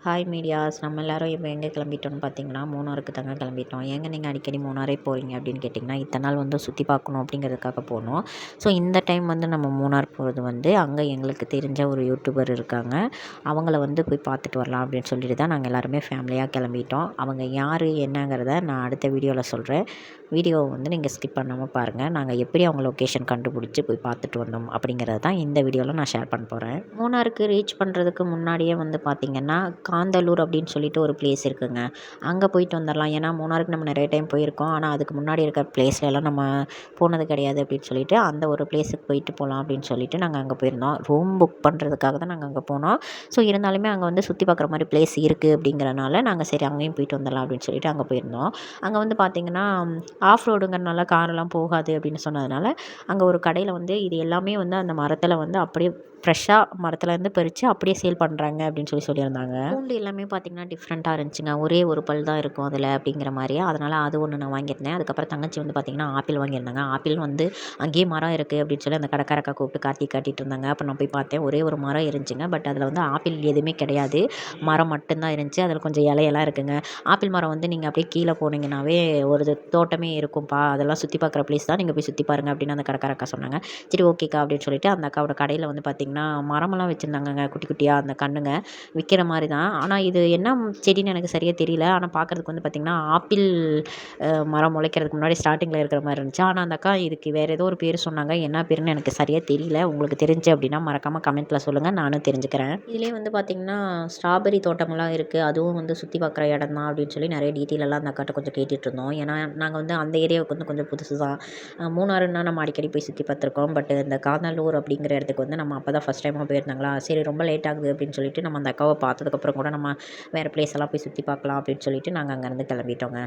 Hi medias, நம்ம எல்லோரும் இப்போ எங்கே கிளம்பிட்டோம்னு பார்த்தீங்கன்னா மூணாருக்கு தாங்க கிளம்பிட்டோம். ஏங்க நீங்கள் அடிக்கடி மூணாரே போகிறீங்க அப்படின்னு கேட்டிங்கன்னா, இத்தனை நாள் வந்து சுற்றி பார்க்கணும் அப்படிங்கிறதுக்காக போனோம். ஸோ இந்த டைம் வந்து நம்ம மூணார் போகிறது வந்து அங்கே எங்களுக்கு தெரிஞ்ச ஒரு யூடியூபர் இருக்காங்க. அவங்கள வந்து போய் பார்த்துட்டு வரலாம் அப்படின்னு சொல்லிட்டு தான் நாங்கள் எல்லாருமே ஃபேமிலியாக கிளம்பிட்டோம். அவங்க யார் என்னங்கிறத நான் அடுத்த வீடியோவில் சொல்கிறேன். வீடியோவை வந்து நீங்கள் ஸ்கிப் பண்ணாமல் பாருங்கள். நாங்கள் எப்படி அவங்க லொக்கேஷன் கண்டுபிடிச்சி போய் பார்த்துட்டு வந்தோம் அப்படிங்கிறது தான் இந்த வீடியோவில் நான் ஷேர் பண்ண போகிறேன். மூணாருக்கு ரீச் பண்ணுறதுக்கு முன்னாடியே வந்து பார்த்திங்கன்னா காந்தலூர் அப்படின்னு சொல்லிட்டு ஒரு பிளேஸ் இருக்குங்க. அங்கே போயிட்டு வந்துடலாம். ஏன்னா மூணாருக்கு நம்ம நிறைய டைம் போயிருக்கோம். ஆனால் அதுக்கு முன்னாடி இருக்கிற பிளேஸ்லலாம் நம்ம போனது கிடையாது அப்படின்னு சொல்லிட்டு அந்த ஒரு பிளேஸுக்கு போயிட்டு போகலாம் அப்படின்னு சொல்லிட்டு நாங்கள் அங்கே போயிருந்தோம். ரூம் புக் பண்ணுறதுக்காக தான் நாங்கள் அங்கே போனோம். ஸோ இருந்தாலுமே அங்கே வந்து சுற்றி பார்க்குற மாதிரி பிளேஸ் இருக்குது அப்படிங்கிறனால நாங்கள் சரி அங்கேயும் போயிட்டு வந்துடலாம் அப்படின்னு சொல்லிட்டு அங்கே போயிருந்தோம். அங்கே வந்து பார்த்திங்கன்னா ஆஃப் ரோடுங்கிறனால காரெல்லாம் போகாது அப்படின்னு சொன்னதுனால அங்கே ஒரு கடையில் வந்து இது எல்லாமே வந்து அந்த மரத்தில் வந்து அப்படியே ஃப்ரெஷ்ஷாக மரத்துலேருந்து பறித்து அப்படியே சேல் பண்ணுறாங்க அப்படின்னு சொல்லியிருந்தாங்க. பூண்டு எல்லாமே பார்த்திங்கன்னா டிஃப்ரெண்ட்டாக இருந்துச்சுங்க. ஒரே ஒரு பல் தான் இருக்கும் அதில் அப்படிங்கிற மாதிரி. அதனால் அது ஒன்று நான் வாங்கியிருந்தேன். அதுக்கப்புறம் தங்கச்சி வந்து பார்த்திங்கன்னா ஆப்பிள் வாங்கியிருந்தாங்க. ஆப்பிள் வந்து அங்கேயே மரம் இருக்குது அப்படின்னு சொல்லி அந்த கடைக்காரக்கா கூப்பிட்டு காட்டிகிட்டு இருந்தாங்க. அப்போ நான் போய் பார்த்தேன். ஒரே ஒரு மரம் இருந்துச்சுங்க. பட் அதில் வந்து ஆப்பிள் எதுவுமே கிடையாது. மரம் மட்டும்தான் இருந்துச்சு. அதில் கொஞ்சம் இலையெல்லாம் இருக்குங்க. ஆப்பிள் மரம் வந்து நீங்கள் அப்படியே கீழே போனீங்கன்னாவே ஒரு தோட்டமே இருக்கும்ப்பா, அதெல்லாம் சுற்றி பார்க்குற ப்ளேஸ் தான், நீங்கள் போய் சுற்றி பாருங்கள் அப்படின்னு அந்த கடைக்காரக்கா சொன்னாங்க. சரி ஓகேக்கா அப்படின்னு சொல்லிட்டு அந்த அக்காவோட கடையில் வந்து பார்த்திங்கன்னா மரமெல்லாம் வச்சுருந்தாங்கங்க. குட்டி குட்டியாக அந்த கண்ணுங்க விற்கிற மாதிரி தான். ஆனால் இது என்ன செடின்னு எனக்கு சரியாக தெரியல. ஆனால் பார்க்குறதுக்கு வந்து பார்த்திங்கன்னா ஆப்பிள் மரம் முளைக்கிறதுக்கு முன்னாடி ஸ்டார்டிங்கில் இருக்கிற மாதிரி இருந்துச்சு. ஆனால் அந்த அக்கா இதுக்கு வேறு ஏதோ ஒரு பேர் சொன்னாங்க. என்ன பேருன்னு எனக்கு சரியாக தெரியல. உங்களுக்கு தெரிஞ்சு அப்படின்னா மறக்காமல் கமெண்ட்டில் சொல்லுங்கள், நானும் தெரிஞ்சுக்கிறேன். இதிலே வந்து பார்த்திங்கன்னா ஸ்ட்ராபெரி தோட்டமெல்லாம் இருக்குது. அதுவும் வந்து சுற்றி பார்க்குற இடம் தான் அப்படின்னு சொல்லி நிறைய டீட்டெயிலெல்லாம் அந்த அக்காட்ட கொஞ்சம் கேட்டுட்டு இருந்தோம். ஏன்னா நாங்கள் வந்து அந்த ஏரியாவுக்கு வந்து கொஞ்சம் புதுசு தான். மூணாறுன்னா நம்ம அடிக்கடி போய் சுற்றி பார்த்துருக்கோம். பட் இந்த காந்தலூர் அப்படிங்கிற இடத்துக்கு வந்து நம்ம அப்போ தான் ஃபஸ்ட் டைமாக போயிருந்தாங்களா. சரி ரொம்ப லேட் ஆகுது அப்படின்னு சொல்லிட்டு நம்ம அந்த அக்காவை பார்த்ததுக்கப்புறம் கூட நம்ம வேறு பிளேஸ் எல்லாம் போய் சுற்றி பார்க்கலாம் அப்படின்னு சொல்லிட்டு நாங்கள் அங்கேருந்து கிளம்பிட்டோங்க.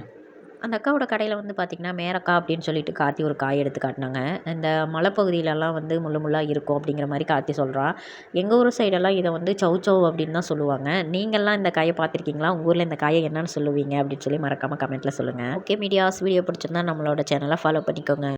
அந்த அக்காவோட கடையில் வந்து பார்த்திங்கன்னா மேரக்காய் அப்படின்னு சொல்லிட்டு கார்த்தி ஒரு காய் எடுத்து காட்டினாங்க. இந்த மலைப்பகுதியிலலாம் வந்து முள்ளு முள்ளாக இருக்கும் அப்படிங்கிற மாதிரி கார்த்தி சொல்கிறான். எங்கள் ஊர் சைடெல்லாம் இதை வந்து சௌ அப்படின்னு தான் சொல்லுவாங்க. நீங்கள்லாம் இந்த காயை பார்த்துருக்கீங்களா? உங்கள் ஊரில் இந்த காயை என்னன்னு சொல்லுவீங்க அப்படின்னு சொல்லி மறக்காமல் கமெண்ட்டில் சொல்லுங்கள். ஓகே மீடியாஸ், வீடியோ பிடிச்சிருந்தா நம்மளோட சேனலை ஃபாலோ பண்ணிக்கோங்க.